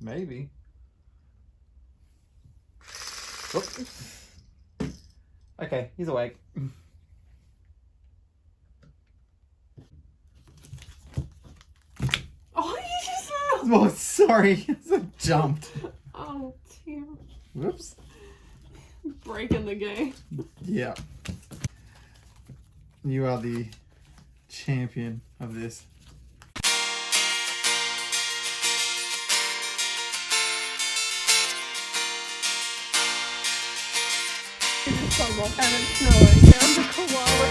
Maybe. Whoop. Okay, he's awake. Oh, you just... Oh, sorry. I jumped. Oh, Tim. Whoops. Breaking the game. Yeah. You are the champion of this. It's summer and it's snowing. Down the koala.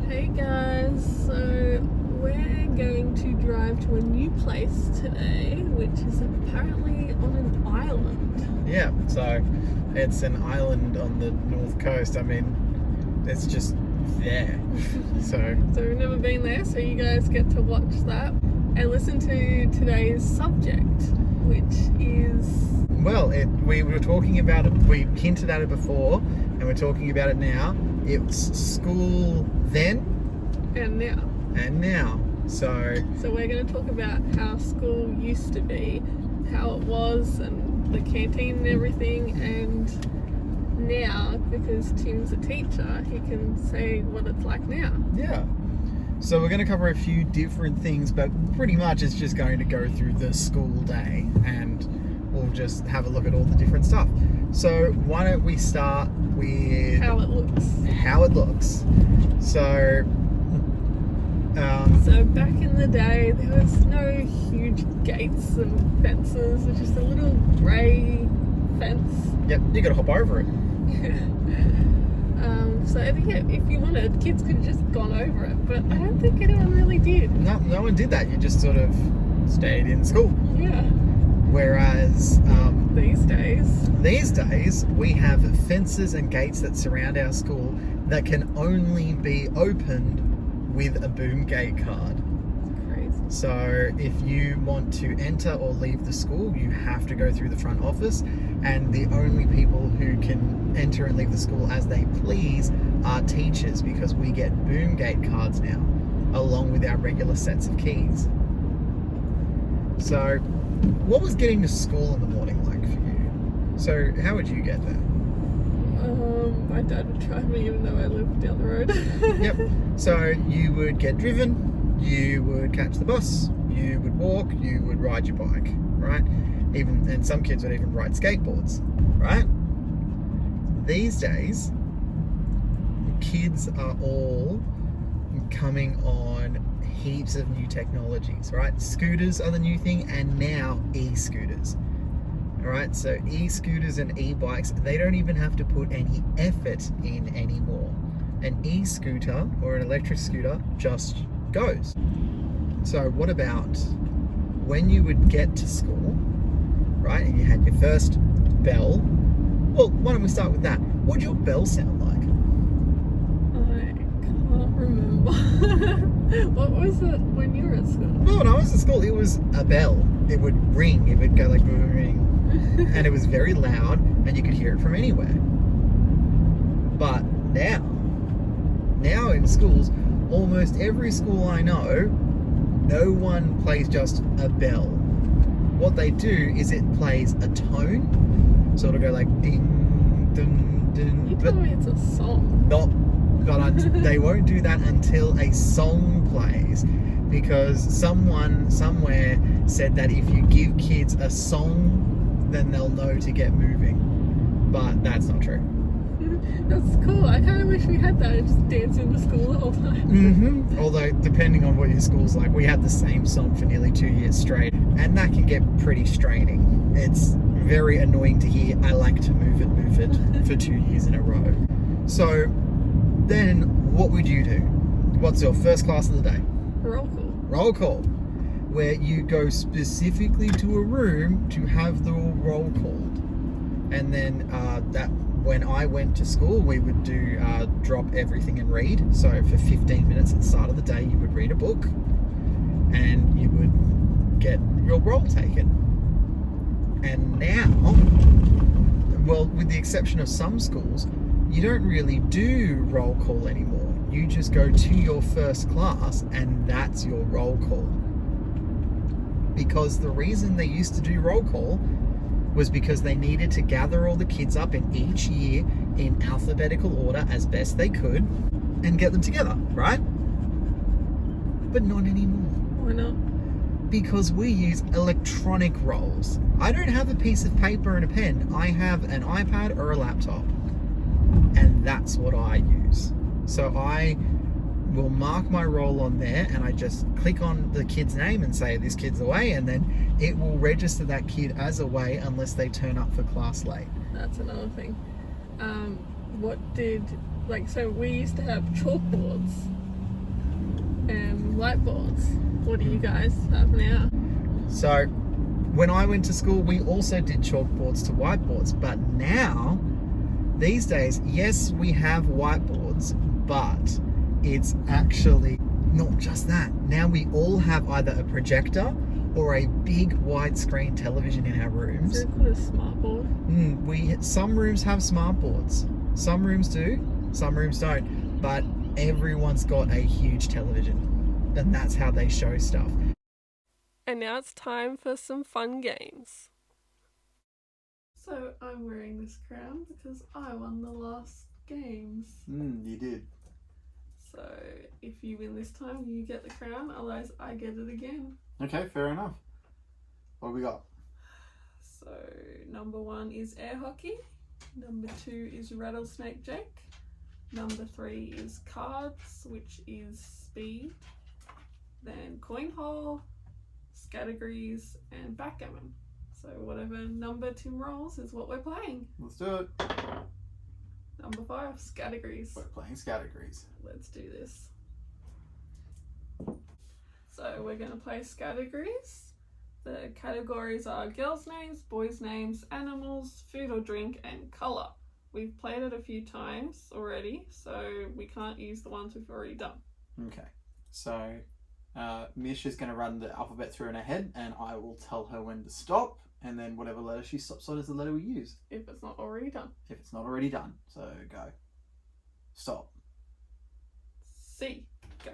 Hey guys, so we're going to drive to a new place today, which is apparently on an island. Yeah, so it's an island on the north coast. I mean, it's just there. So we've never been there, so you guys get to watch that and listen to today's subject, which is... Well, we were talking about it, we hinted at it before, and we're talking about it now. It's school then and now. And now. So we're going to talk about how school used to be, how it was, and the canteen and everything, and now, because Tim's a teacher, he can say what it's like now. Yeah. So we're going to cover a few different things, but pretty much it's just going to go through the school day, and we'll just have a look at all the different stuff. So why don't we start with how it looks. How it looks. So back in the day, there was no huge gates and fences. It's just a little grey fence. Yep, you got to hop over it. So yeah, if you wanted, kids could have just gone over it, but I don't think anyone really did. No one did that. You just sort of stayed in school. Yeah. Whereas these days we have fences and gates that surround our school that can only be opened with a boom gate card. Crazy. So if you want to enter or leave the school, you have to go through the front office, and the only people who can enter and leave the school as they please are teachers, because we get boom gate cards now along with our regular sets of keys. So what was getting to school in the morning like for you? So how would you get there? My dad would drive me even though I lived down the road. Yep. So you would get driven, you would catch the bus, you would walk, you would ride your bike, right? And some kids would even ride skateboards, right? These days, kids are all coming on heaps of new technologies, right? Scooters are the new thing, and now e-scooters. All right, so e-scooters and e-bikes, they don't even have to put any effort in anymore. An e-scooter or an electric scooter just goes. So what about when you would get to school, right, and you had your first bell? Well, why don't we start with that? What would your bell sound like? I can't remember. What was it when you were at school? Well, when I was at school, it was a bell. It would ring. It would go like ring. And it was very loud, and you could hear it from anywhere. But now in schools, almost every school I know, no one plays just a bell. What they do is it plays a tone, so it'll go like ding, dun, dun. You told me it's a song. They won't do that until a song plays, because someone somewhere said that if you give kids a song, then they'll know to get moving. But that's not true. That's cool. I kind of wish we had that and just dance in the school the whole time. Mm-hmm. Although, depending on what your school's like, we had the same song for nearly 2 years straight, and that can get pretty straining. It's very annoying to hear, I like to move it for 2 years in a row. So then what would you do? What's your first class of the day? Roll call. Roll call. where you go specifically to a room to have the roll called. And then that when I went to school, we would do drop everything and read. So for 15 minutes at the start of the day, you would read a book and you would get your roll taken. And now, well, with the exception of some schools, you don't really do roll call anymore. You just go to your first class and that's your roll call. Because the reason they used to do roll call was because they needed to gather all the kids up in each year in alphabetical order as best they could and get them together, right? But not anymore. Why not? Because we use electronic rolls. I don't have a piece of paper and a pen. I have an iPad or a laptop. And that's what I use. So I will mark my roll on there and I just click on the kid's name and say this kid's away, and then it will register that kid as away unless they turn up for class late. That's another thing. So we used to have chalkboards and whiteboards. What do you guys have now? So when I went to school, we also did chalkboards to whiteboards, but now, these days, yes, we have whiteboards, but it's actually not just that. Now we all have either a projector or a big widescreen television in our rooms. Is it called a smartboard? Some rooms have smartboards. Some rooms do, some rooms don't. But everyone's got a huge television. And that's how they show stuff. And now it's time for some fun games. So I'm wearing this crown because I won the last games. You did. So if you win this time, you get the crown, otherwise I get it again. Okay, fair enough. What have we got? So number 1 is air hockey. Number 2 is rattlesnake Jake. Number 3 is cards, which is speed. Then coin hole, categories, and backgammon. So whatever number Tim rolls is what we're playing. Let's do it. Number 5, categories. We're playing categories. Let's do this. So we're going to play categories. The categories are girls' names, boys' names, animals, food or drink, and colour. We've played it a few times already, so we can't use the ones we've already done. Okay, so Mish is going to run the alphabet through in her head, and I will tell her when to stop, and then whatever letter she stops on is the letter we use. If it's not already done. If it's not already done. So go. Stop. C. Go.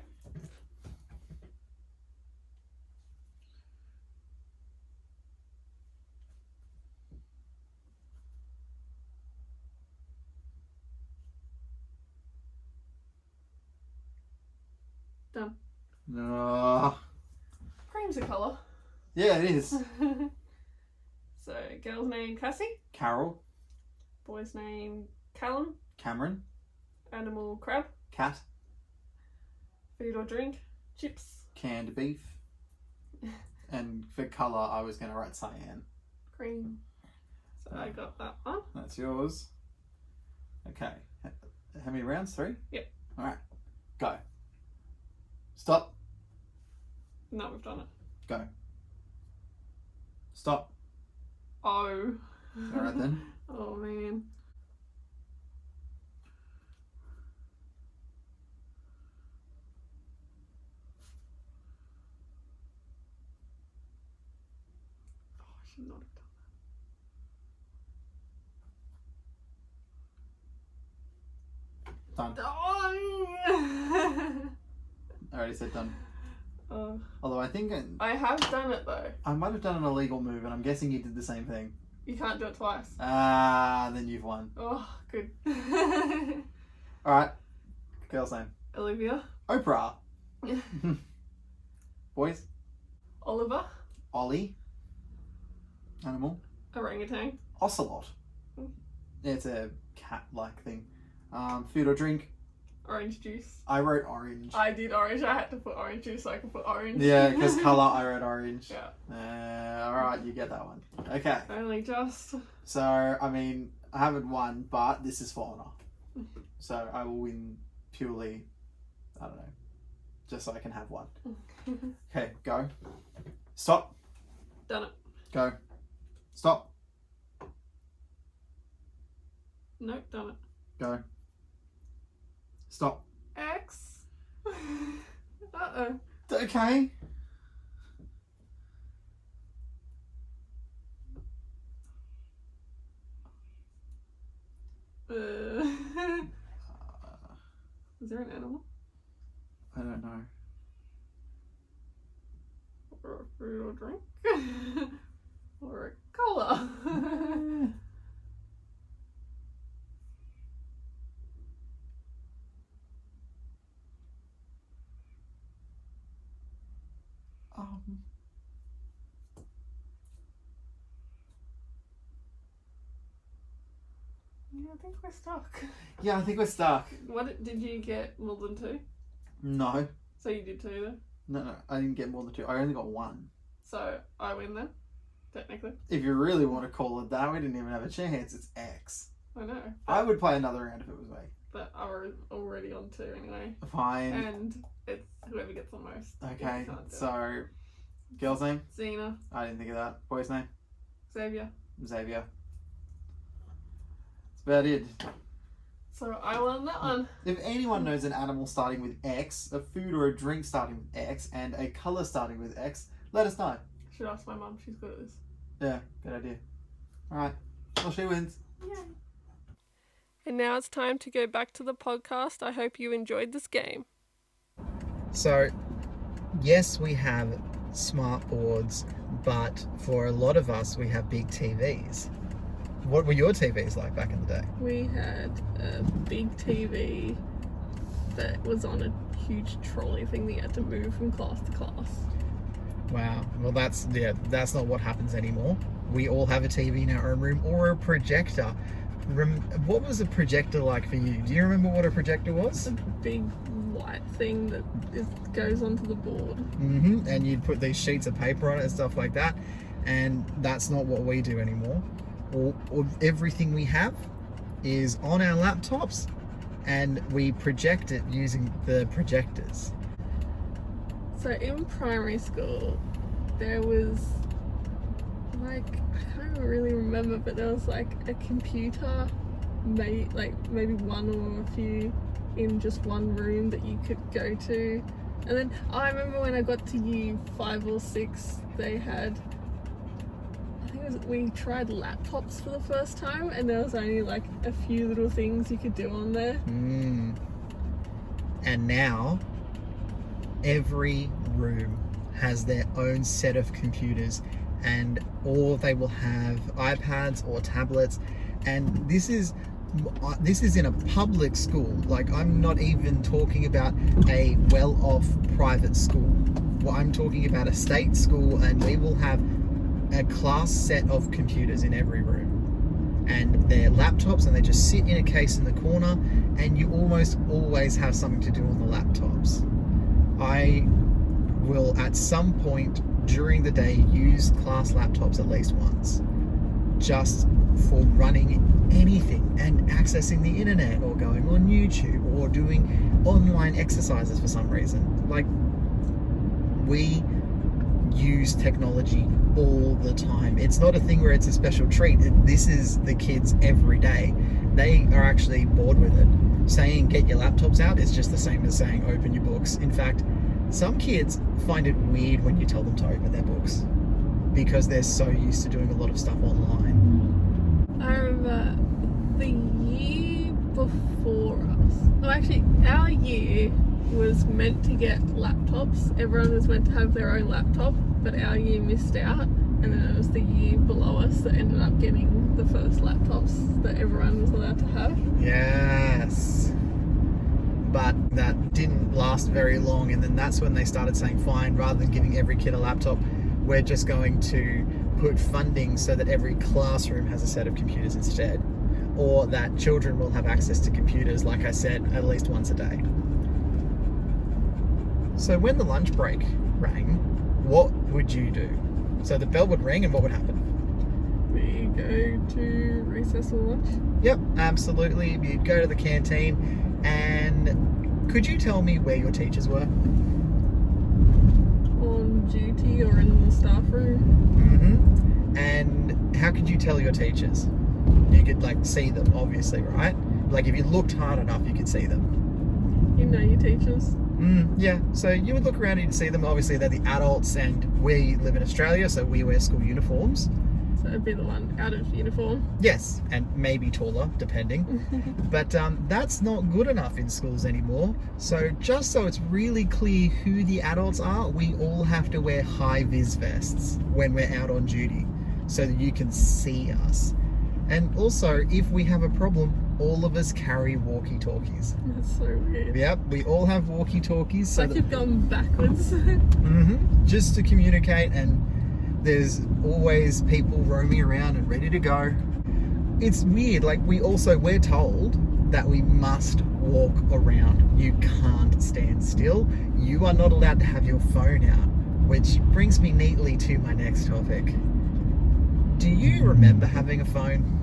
Done. Cream's a colour. Yeah, it is. So, girl's name Cassie. Carol. Boy's name Callum. Cameron. Animal crab. Cat. Food or drink chips. Canned beef. And for colour, I was going to write cyan. Green. So I got that one. That's yours. Okay. How many rounds? 3? Yep. Alright. Go. Stop. No, we've done it. Go. Stop. Oh. Alright then. Oh man. Oh, I should not have done Done. that. Oh. I already said done. Oh. Although I think I have done it though. I might have done an illegal move, and I'm guessing you did the same thing. You can't do it twice. Then you've won. Oh, good. Alright. Girl's name. Olivia. Oprah. Boys. Oliver. Ollie. Animal. Orangutan. Ocelot. It's a cat-like thing. Food or drink. Orange juice. I wrote orange. I did orange. I had to put orange juice so I could put orange. Yeah, because colour, I wrote orange. Yeah. Alright, you get that one. Okay. Only just. So, I mean, I haven't won, but this is for honour. So, I will win purely, I don't know, just so I can have one. Okay, go. Stop. Done it. Go. Stop. Nope, done it. Go. Stop. X. Uh-oh. Okay. Is there an animal? I don't know. Or a food or drink? Or a cola? Yeah, I think we're stuck. Yeah, I think we're stuck. What did you get more than 2? No. So you did 2 then? No, I didn't get more than 2. I only got 1. So I win then, technically. If you really want to call it that, we didn't even have a chance. It's X. I know. I would play another round if it was me. But I was already on 2 anyway. Fine. And it's whoever gets the most. Okay, so girl's name? Xena. I didn't think of that. Boy's name? Xavier. Xavier. That's about it. So I won that one. If anyone knows an animal starting with X, a food or a drink starting with X, and a colour starting with X, let us know. Should ask my mum, she's good at this. Yeah, good idea. Alright, well, she wins. Yay. And now it's time to go back to the podcast. I hope you enjoyed this game. So, yes, we have smart boards, but for a lot of us, we have big TVs. What were your TVs like back in the day? We had a big TV that was on a huge trolley thing that you had to move from class to class. Wow. Well, that's not what happens anymore. We all have a TV in our own room or a projector. What was a projector like for you? Do you remember what a projector was? A big white thing that goes onto the board. Mm-hmm. And you'd put these sheets of paper on it and stuff like that. And that's not what we do anymore. Or everything we have is on our laptops and we project it using the projectors. So in primary school, there was I can't really remember, but there was like a computer, maybe one or a few in just one room that you could go to. And then I remember when I got to year 5 or 6, they had, we tried laptops for the first time, and there was only like a few little things you could do on there. And now every room has their own set of computers, or they will have iPads or tablets, and this is in a public school. Like, I'm not even talking about a well-off private school. Well, I'm talking about a state school, and we will have a class set of computers in every room, and they're laptops, and they just sit in a case in the corner, and you almost always have something to do on the laptops. I will at some point during the day use class laptops at least once, just for running anything and accessing the internet or going on YouTube or doing online exercises for some reason. Like, we use technology all the time. It's not a thing where it's a special treat. This is the kids every day. They are actually bored with it. Saying get your laptops out is just the same as saying open your books. In fact, some kids find it weird when you tell them to open their books because they're so used to doing a lot of stuff online. I remember the year before us, well, actually our year was meant to get laptops. Everyone was meant to have their own laptop, but our year missed out, and then it was the year below us that ended up getting the first laptops that everyone was allowed to have. Yes. But that didn't last very long, and then that's when they started saying, fine, rather than giving every kid a laptop, we're just going to put funding so that every classroom has a set of computers instead, or that children will have access to computers, like I said, at least once a day. So when the lunch break rang, what would you do? So the bell would ring, and what would happen? We go to recess or lunch. Yep, absolutely. You'd go to the canteen, and could you tell me where your teachers were? duty or in the staff room. And how could you tell your teachers? You could like see them, obviously, right? Like if you looked hard enough, you could see them. You know your teachers. Yeah, so you would look around and you'd see them. Obviously, they're the adults, and we live in Australia, so we wear school uniforms. So it'd be the one out of uniform. Yes, and maybe taller, depending. But that's not good enough in schools anymore. So just so it's really clear who the adults are, we all have to wear high-vis vests when we're out on duty so that you can see us. And also, if we have a problem, all of us carry walkie-talkies. That's so weird. Yep, we all have walkie-talkies. So like you've gone backwards. Just to communicate, and there's always people roaming around and ready to go. It's weird, like we're told that we must walk around. You can't stand still. You are not allowed to have your phone out, which brings me neatly to my next topic. Do you remember having a phone?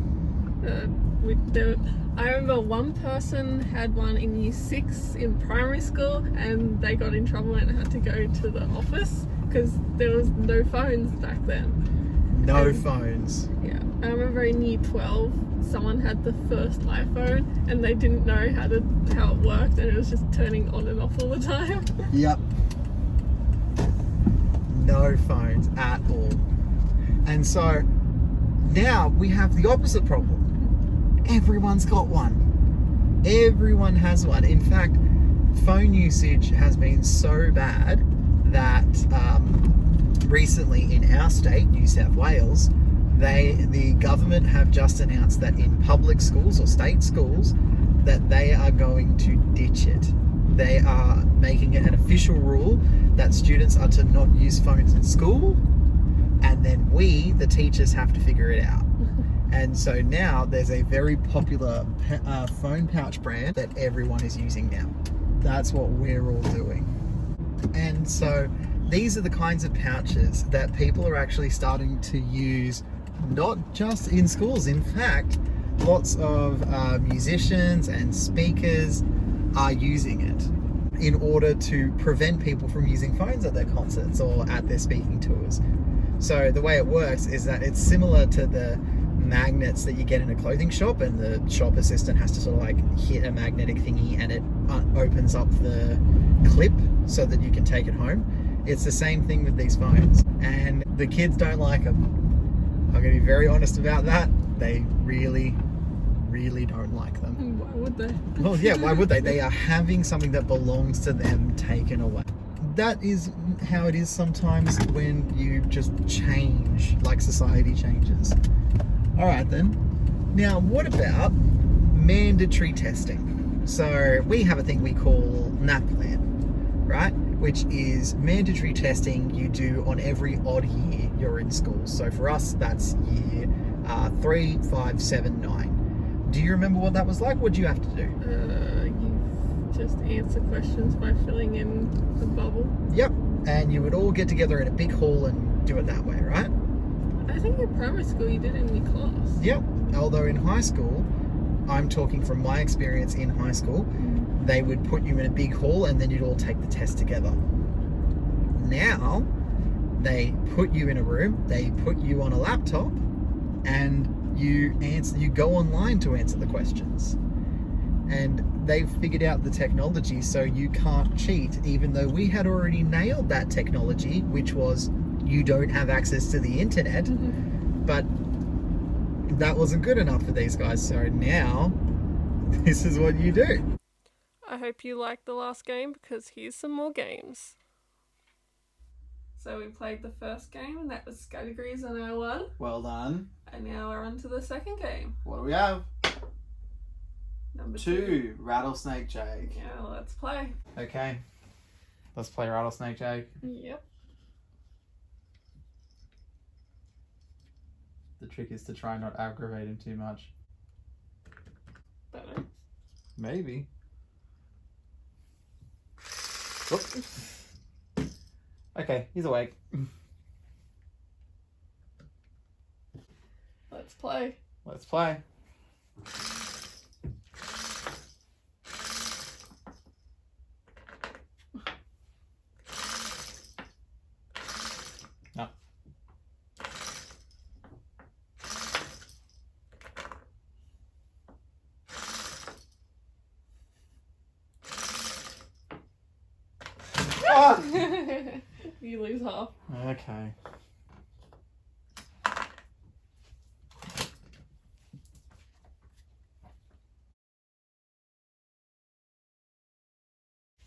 I remember one person had one in year 6 in primary school, and they got in trouble and had to go to the office because there was no phones back then. No phones. Yeah, I remember in year 12 someone had the first iPhone and they didn't know how it worked, and it was just turning on and off all the time. Yep. No phones at all. And so now we have the opposite problem. Everyone's got one. Everyone has one. In fact, phone usage has been so bad that recently in our state, New South Wales, the government have just announced that in public schools or state schools that they are going to ditch it. They are making it an official rule that students are to not use phones in school, and then we, the teachers, have to figure it out. And so now there's a very popular phone pouch brand that everyone is using now. That's what we're all doing. And so these are the kinds of pouches that people are actually starting to use, not just in schools. In fact, lots of musicians and speakers are using it in order to prevent people from using phones at their concerts or at their speaking tours. So the way it works is that it's similar to the magnets that you get in a clothing shop, and the shop assistant has to sort of like hit a magnetic thingy and it opens up the clip so that you can take it home. It's the same thing with these phones, and the kids don't like them. I'm going to be very honest about that. They really don't like them. Why would they? Well, yeah, why would they? They are having something that belongs to them taken away. That is how it is sometimes when you just change, like society changes. All right then. Now, what about mandatory testing? So we have a thing we call NAPLAN, right? Which is mandatory testing you do on every odd year you're in school. So for us, that's year 3, 5, 7, 9. Do you remember what that was like? What did you have to do? You just answer questions by filling in the bubble. Yep. And you would all get together in a big hall and do it that way, right? I think in primary school you did it in your class. Yep. Although in high school, I'm talking from my experience in high school, they would put you in a big hall and then you'd all take the test together. Now, they put you in a room, they put you on a laptop, and you go online to answer the questions. And they've figured out the technology so you can't cheat, even though we had already nailed that technology, which was you don't have access to the internet. But that wasn't good enough for these guys, so now this is what you do. I hope you liked the last game, because here's some more games. So we played the first game, and that was categories on our one. Well done. And now we're on to the second game. What do we have? Number 2, Rattlesnake Jake. Yeah, let's play. Okay, let's play Rattlesnake Jake. Yep. The trick is to try not aggravate him too much. Better. Maybe. Whoop. Okay, he's awake. Let's play. Let's play. Oh! You lose half. Okay.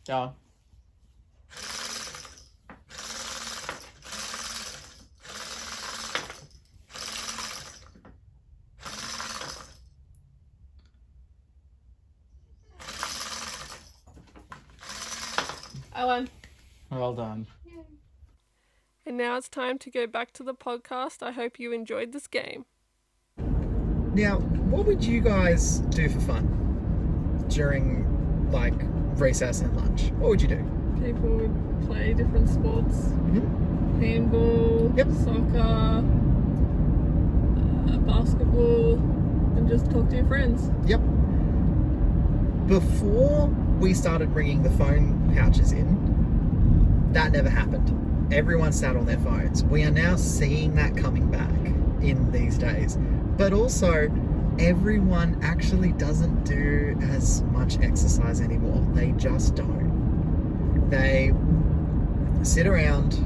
Go on. I won. Well done. And now it's time to go back to the podcast. I hope you enjoyed this game. Now, what would you guys do for fun during, like, recess and lunch? What would you do? People would play different sports. Mm-hmm. Handball, Yep. soccer, basketball, and just talk to your friends. Yep. Before we started bringing the phone pouches in, that never happened. Everyone sat on their phones. We are now seeing that coming back in these days. But also, everyone actually doesn't do as much exercise anymore. They just don't. They sit around,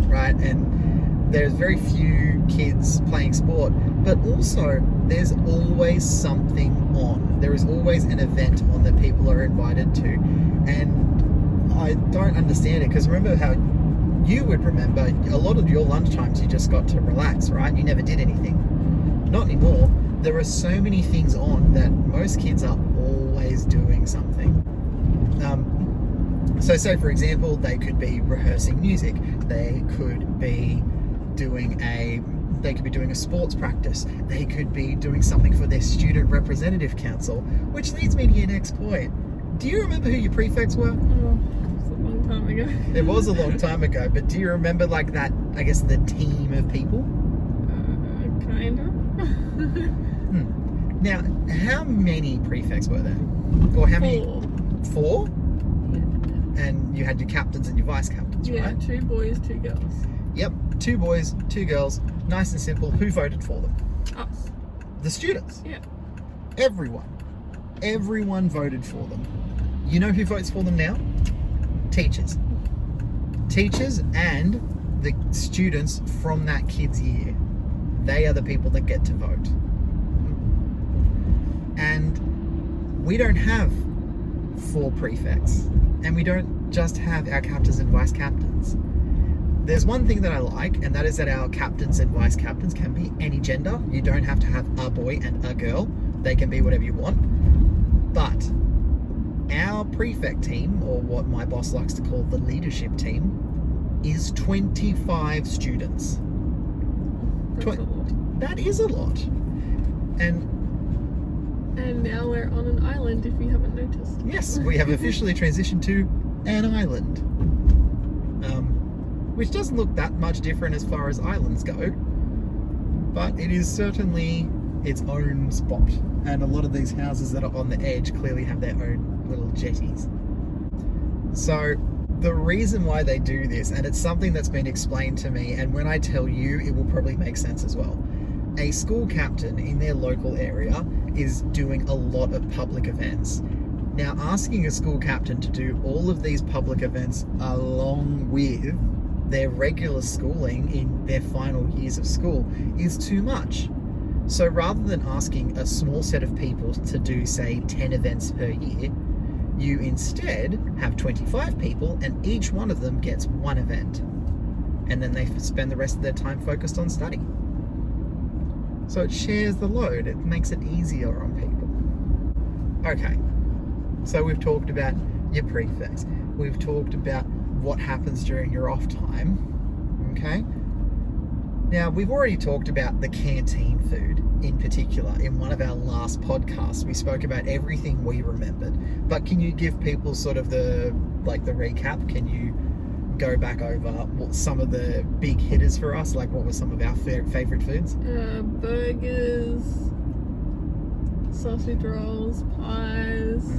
right? And there's very few kids playing sport, but also there's always something on. There is always an event on that people are invited to. And I don't understand it, because remember how you would remember a lot of your lunchtimes you just got to relax, right? You never did anything. Not anymore. There are so many things on that most kids are always doing something. So say for example, they could be rehearsing music. They could be doing a sports practice. They could be doing something for their student representative council, which leads me to your next point. Do you remember who your prefects were? Oh, it's a long time ago. It was a long time ago, but do you remember like that, I guess, the team of people? Kind of. Now, how many prefects were there? Or how many? 4? Yeah. And you had your captains and your vice captains, Yeah, right? 2 boys, 2 girls. Yep, 2 boys, 2 girls. Nice and simple. Who voted for them? Us. The students. Yeah. Everyone voted for them. You know who votes for them now? Teachers. Teachers and the students from that kid's year. They are the people that get to vote. And we don't have 4 prefects. And we don't just have our captains and vice captains. There's one thing that I like, and that is that our captains and vice captains can be any gender. You don't have to have a boy and a girl. They can be whatever you want. But our prefect team, or what my boss likes to call the leadership team, is 25 students. That's a lot. That is a lot. And now we're on an island, if you haven't noticed. yes, we have officially transitioned to an island. Which doesn't look that much different as far as islands go. But it is certainly its own spot. And a lot of these houses that are on the edge clearly have their own little jetties. So the reason why they do this, and it's something that's been explained to me, and when I tell you, it will probably make sense as well. A school captain in their local area is doing a lot of public events. Now, asking a school captain to do all of these public events along with their regular schooling in their final years of school is too much. So rather than asking a small set of people to do, say, 10 events per year, you instead have 25 people and each one of them gets 1 event. And then they spend the rest of their time focused on study. So it shares the load. It makes it easier on people. Okay, so we've talked about your prefects. We've talked about what happens during your off time. Okay? Now, we've already talked about the canteen food in particular. In one of our last podcasts, we spoke about everything we remembered. But can you give people sort of the recap? Can you go back over what some of the big hitters for us, like what were some of our favorite foods? Burgers, sausage rolls, pies,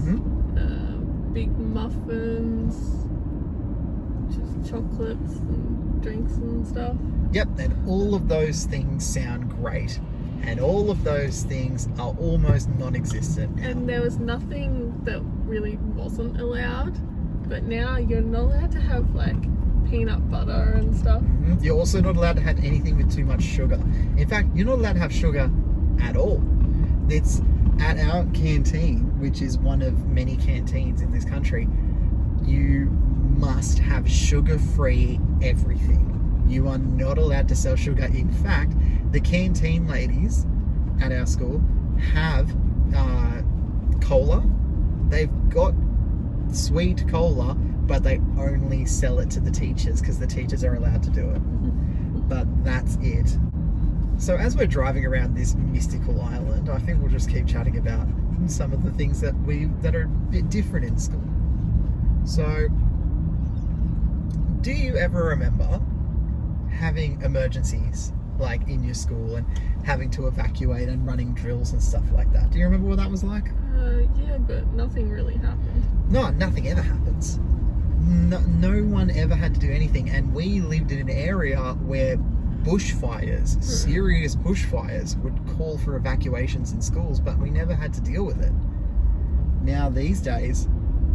big muffins, just chocolates and drinks and stuff. Yep, and all of those things sound great. And all of those things are almost non-existent now. And there was nothing that really wasn't allowed. but now you're not allowed to have like peanut butter and stuff. You're also not allowed to have anything with too much sugar. In fact, you're not allowed to have sugar at all. It's at our canteen, which is one of many canteens in this country, you must have sugar-free everything. You are not allowed to sell sugar. In fact, the canteen ladies at our school have cola. They've got sweet cola, but they only sell it to the teachers because the teachers are allowed to do it. But that's it. So as we're driving around this mystical island, I think we'll just keep chatting about some of the things that are a bit different in school. So, do you ever remember having emergencies like in your school and having to evacuate and running drills and stuff like that? Do you remember what that was like? Yeah, but nothing really happened. No, nothing ever happens. No one ever had to do anything, and we lived in an area where bushfires, serious bushfires, would call for evacuations in schools, but we never had to deal with it. Now these days,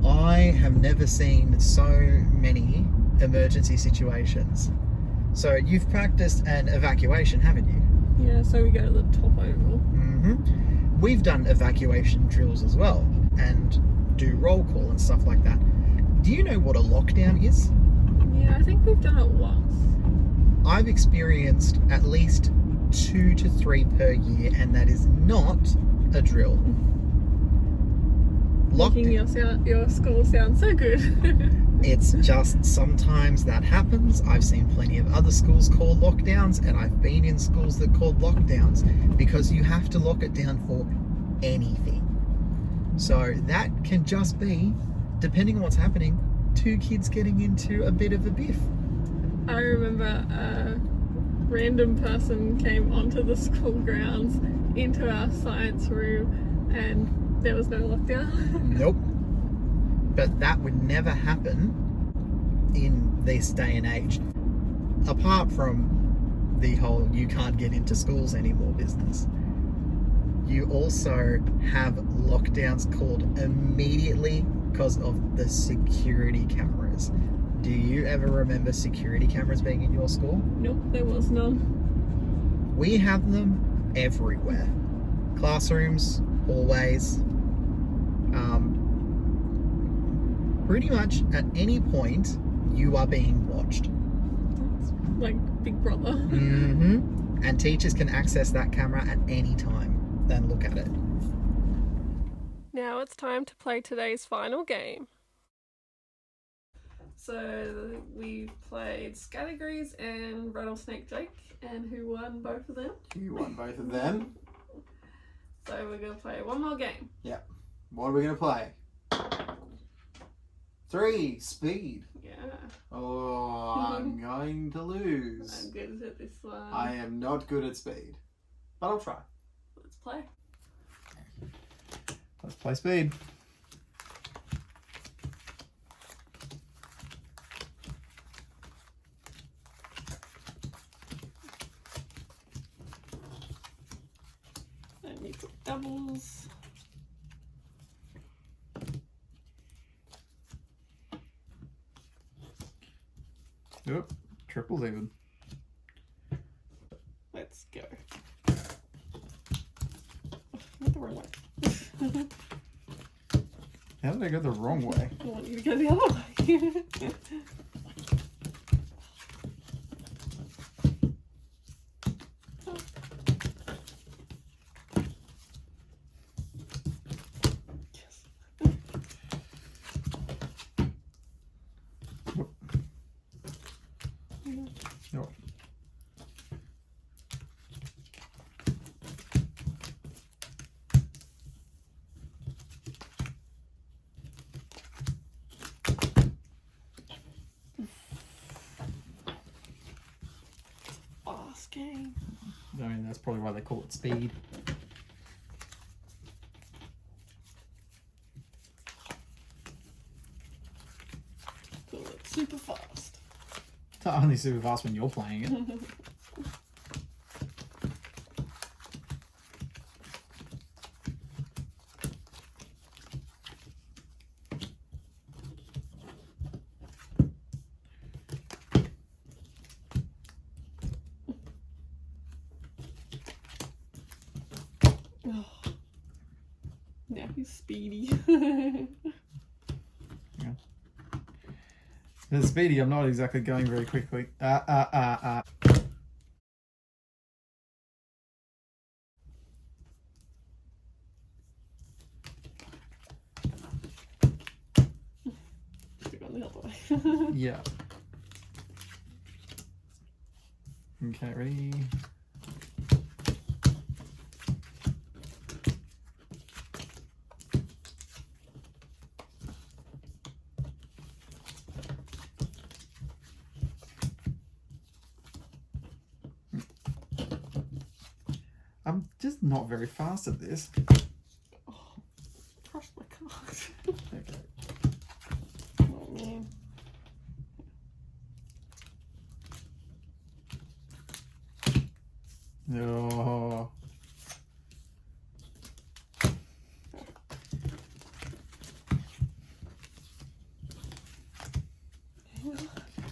I have never seen so many emergency situations. So you've practiced an evacuation, haven't you? Yeah, so we go to the top oval. We've done evacuation drills as well, and do roll call and stuff like that. Do you know what a lockdown is? Yeah, I think we've done it once. I've experienced at least 2 to 3 per year, and that is not a drill. Making your school sound so good. It's just sometimes that happens. I've seen plenty of other schools call lockdowns, and I've been in schools that called lockdowns because you have to lock it down for anything. So that can just be, depending on what's happening, 2 kids getting into a bit of a biff. I remember a random person came onto the school grounds into our science room and there was no lockdown. Nope. But that would never happen in this day and age, apart from the whole you can't get into schools anymore business. You also have lockdowns called immediately because of the security cameras. Do you ever remember security cameras being in your school? Nope, there was none. We have them everywhere. Classrooms, hallways. Pretty much at any point, you are being watched. It's like Big Brother. And teachers can access that camera at any time, then look at it. Now it's time to play today's final game. So we played Categories and Rattlesnake Jake, and who won both of them? You won both of them. So we're going to play one more game. Yep. What are we going to play? 3, speed. Yeah. Oh, I'm going to lose. I'm good at this one. I am not good at speed, but I'll try. Let's play. Let's play speed. And you put doubles. Yep, triples even. Let's go. Went the wrong way. How did I go the wrong way? I want you to go the other way. No. Fast game. I mean, that's probably why they call it speed. Cool, it's super fast. It's not only super fast when you're playing it. he's speedy. Yeah. It's speedy, I'm not exactly going very quickly. On the other way. Yeah. Okay, ready? I'm just not very fast at this. Oh, crushed my card. Okay. Oh man. Oh.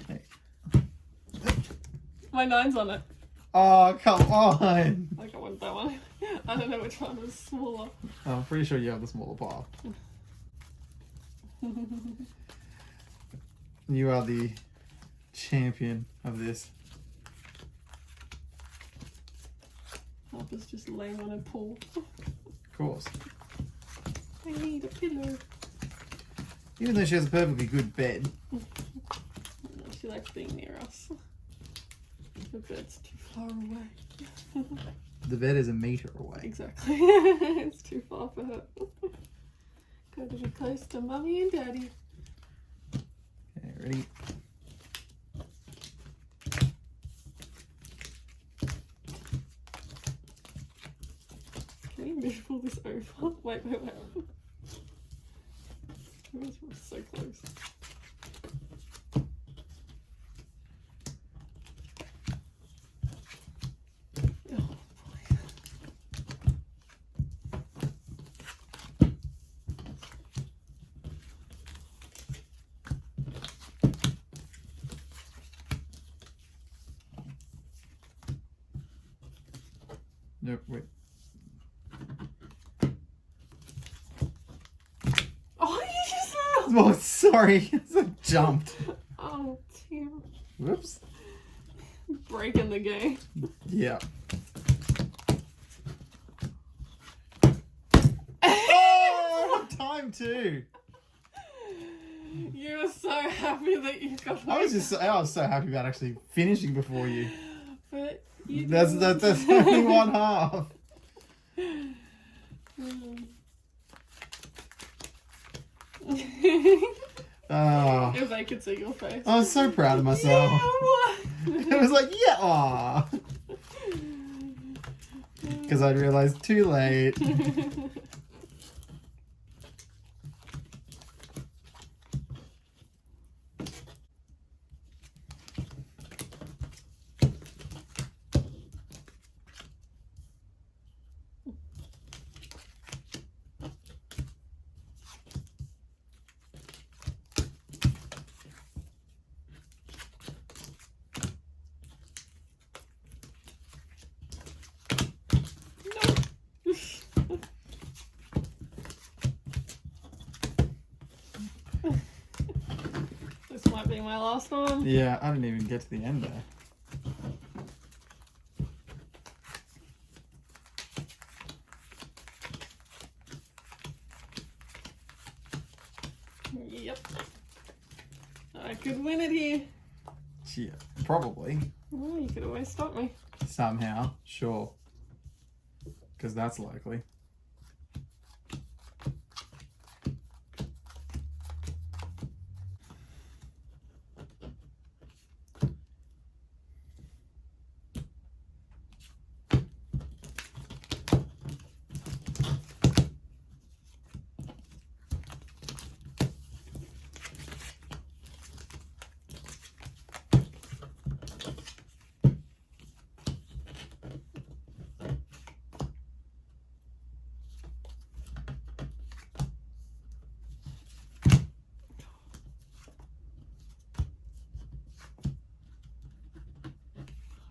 Okay. My 9's on it. Oh, come on. Like I want that one. I don't know which one was smaller. I'm pretty sure you have the smaller pile. You are the champion of this. Harper's just laying on a pool. Of course. I need a pillow. Even though she has a perfectly good bed. She likes being near us. The bed's too far away. The bed is a meter away. Exactly. It's too far for her. Got to be close to Mummy and Daddy. Okay, ready? Can you move all this over? Wait. We're so close. Oh, boy. Nope, wait. Oh, you just Oh, sorry. I jumped. Oh, dear. Whoops. Breaking the game. Yeah. Oh, time too. You were so happy that you got I was so happy about actually finishing before you. But you That's only one half. Oh, If they could see your face. I was so proud of myself. Yeah, It was like, yeah, aw. Because I'd realized too late. This might be my last one. Yeah, I didn't even get to the end there. Yep. I could win it here. Yeah, probably. Oh, you could always stop me. Somehow, sure. Because that's likely.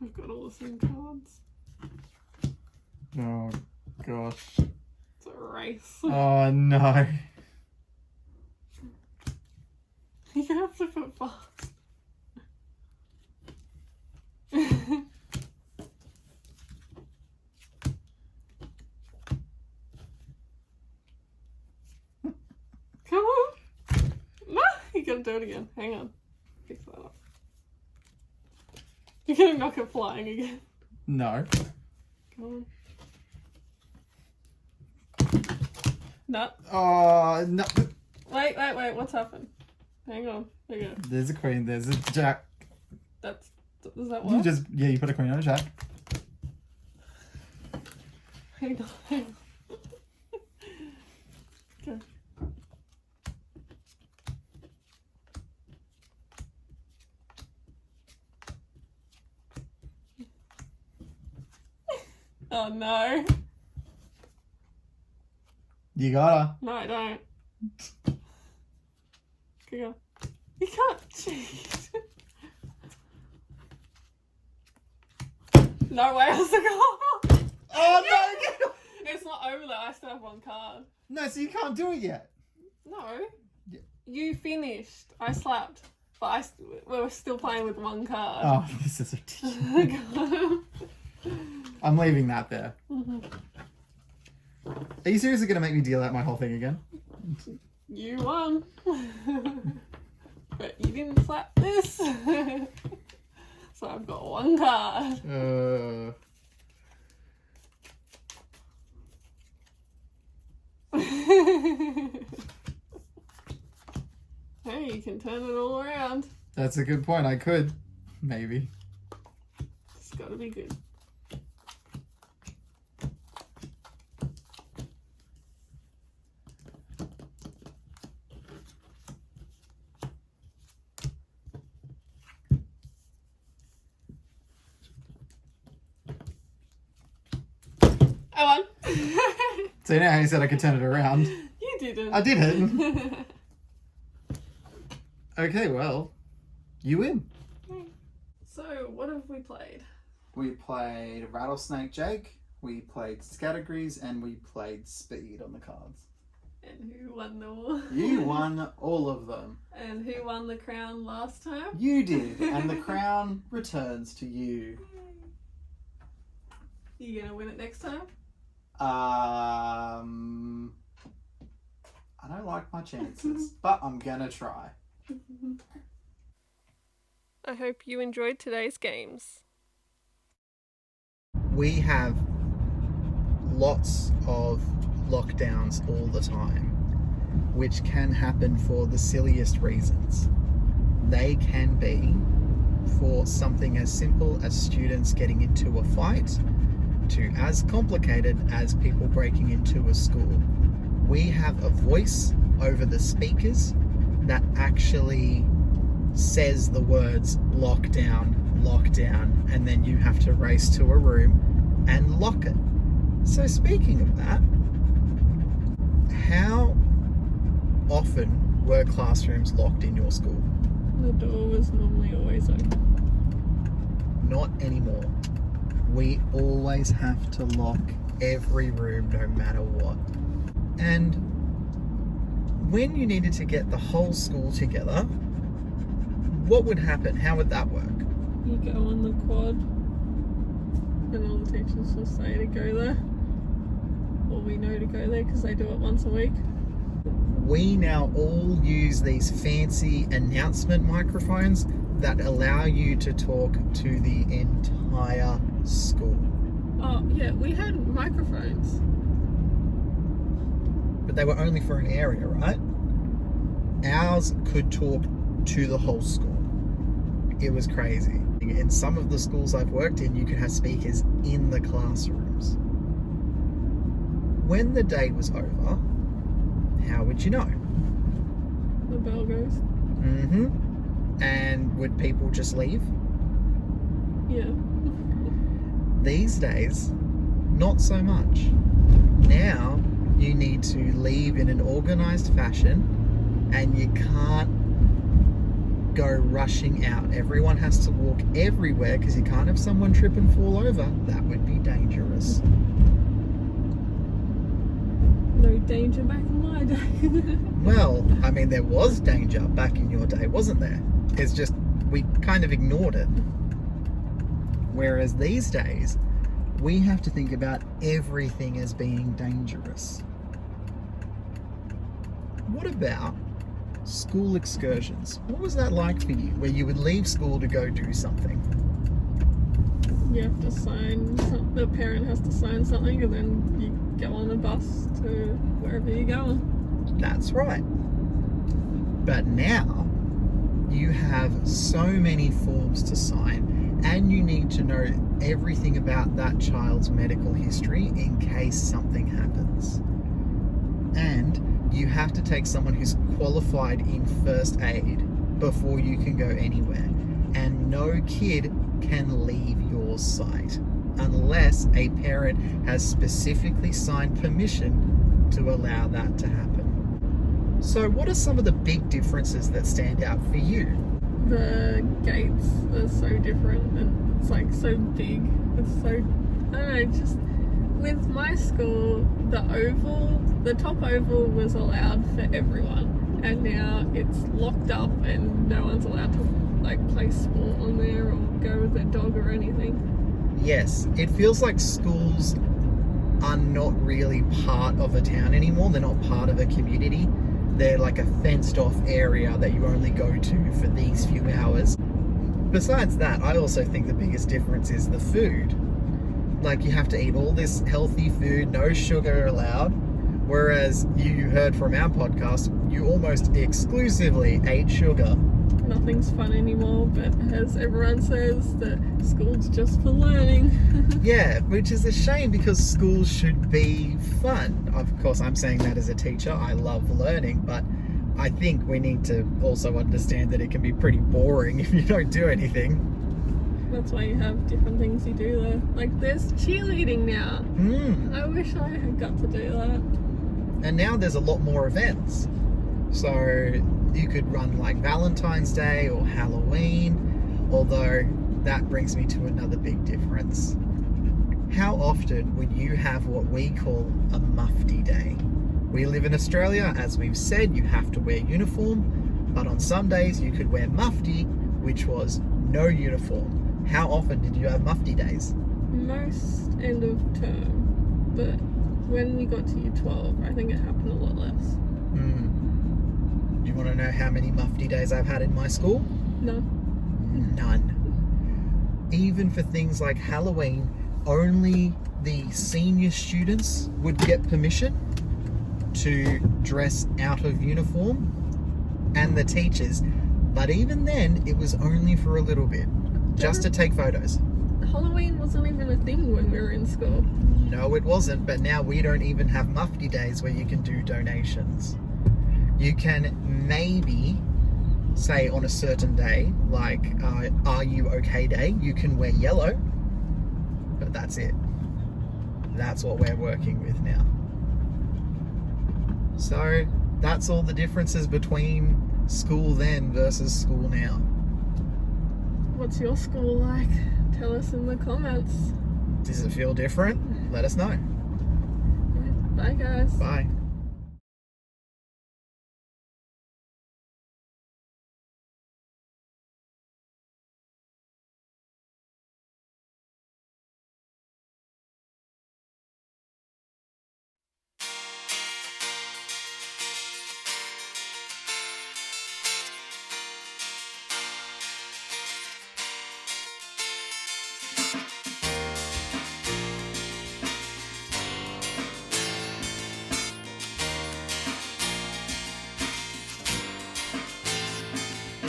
I've got all the same cards. Oh, gosh. It's alright. race. Oh no. You have to put fast. Come on. No, you gotta do it again. Hang on. Fix that up. You're gonna knock it flying again. No. Come on. No. Oh no. Wait. What's happened? Hang on. There you go. There's a queen. There's a jack. Does that You work? you put a queen on a jack. Hang on. Okay. Oh no. You gotta. No, I don't. Go. You can't cheat. No way, I was like, oh. Oh no! It's not over there, I still have one card. No, so you can't do it yet. No. Yeah. You finished. I slapped. But we were still playing with one card. Oh, this is ridiculous. I'm leaving that there. Are you seriously going to make me deal out my whole thing again? You won. But you didn't slap this. So I've got one card. Hey, you can turn it all around. That's a good point. I could. Maybe. It's gotta be good. I won. So you know how you said I could turn it around? You didn't. I didn't. Okay, well, you win. So, what have we played? We played Rattlesnake Jake, we played Scattergrees, and we played Speed on the cards. And who won them all? You won all of them. And who won the crown last time? You did, and the crown returns to you. You gonna win it next time? I don't like my chances, but I'm gonna try. I hope you enjoyed today's games. We have lots of lockdowns all the time, which can happen for the silliest reasons. They can be for something as simple as students getting into a fight to as complicated as people breaking into a school. We have a voice over the speakers that actually says the words lockdown, lockdown, and then you have to race to a room and lock it. So speaking of that, how often were classrooms locked in your school? The door was normally always open. Not anymore. We always have to lock every room no matter what. And when you needed to get the whole school together, what would happen? How would that work? You go on the quad and all the teachers will say to go there. Or we know to go there because they do it once a week. We now all use these fancy announcement microphones that allow you to talk to the entire school. Oh yeah, we had microphones. But they were only for an area, right? Ours could talk to the whole school. It was crazy. In some of the schools I've worked in, you could have speakers in the classrooms. When the day was over, how would you know? The bell goes. Mm-hmm. And would people just leave? Yeah. These days, not so much. Now, you need to leave in an organised fashion and you can't go rushing out. Everyone has to walk everywhere because you can't have someone trip and fall over. That would be dangerous. No danger back in my day. Well, I mean, there was danger back in your day, wasn't there? It's just we kind of ignored it. Whereas these days, we have to think about everything as being dangerous. What about school excursions? What was that like for you, where you would leave school to go do something? You have to sign, the parent has to sign something, and then you go on a bus to wherever you're going. That's right. But now, you have so many forms to sign, and you need to know everything about that child's medical history in case something happens. And you have to take someone who's qualified in first aid before you can go anywhere. And no kid can leave your site unless a parent has specifically signed permission to allow that to happen. So what are some of the big differences that stand out for you? The gates are so different, and it's like so big. It's so, I don't know, just with my school, the top oval was allowed for everyone, and now it's locked up and no one's allowed to like play sport on there or go with their dog or anything. Yes, it feels like schools are not really part of a town anymore. They're not part of a community. They're like a fenced off area that you only go to for these few hours. Besides that, I also think the biggest difference is the food. Like, you have to eat all this healthy food, no sugar allowed. Whereas you heard from our podcast, you almost exclusively ate sugar. Nothing's fun anymore, but as everyone says, that school's just for learning. Yeah, which is a shame because schools should be fun. Of course, I'm saying that as a teacher. I love learning, but I think we need to also understand that it can be pretty boring if you don't do anything. That's why you have different things you do there. Like, there's cheerleading now. I wish I had got to do that. And now there's a lot more events. So you could run like Valentine's Day or Halloween, although that brings me to another big difference. How often would you have what we call a mufti day? We live in Australia, as we've said, you have to wear uniform, but on some days you could wear mufti, which was no uniform. How often did you have mufti days? Most end of term, but when we got to year 12, I think it happened a lot less. Do you want to know how many mufti days I've had in my school? No. None. Even for things like Halloween, only the senior students would get permission to dress out of uniform, and the teachers. But even then, it was only for a little bit, just to take photos. Halloween wasn't even a thing when we were in school. No, it wasn't, but now we don't even have mufti days where you can do donations. You can maybe say on a certain day, like Are You Okay Day, you can wear yellow, but that's it. That's what we're working with now. So that's all the differences between school then versus school now. What's your school like? Tell us in the comments. Does it feel different? Let us know. Bye guys. Bye.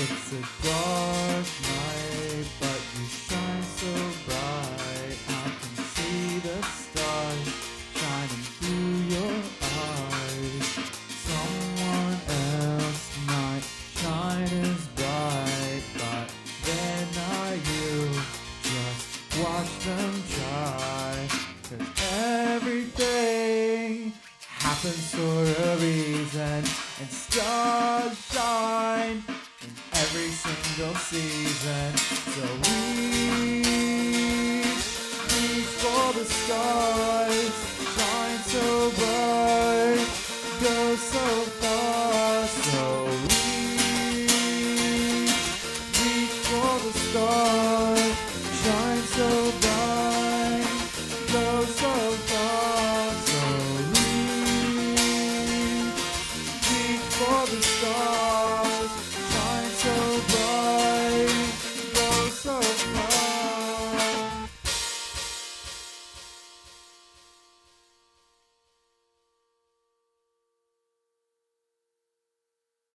It's a dark night, but you shine so bright. I can see the stars shining through your eyes. Someone else might shine as bright, but they're not you. Just watch them try, 'cause everything happens for a reason, and stars shine in every single season. So reach for the stars, shine so bright. the stars shine so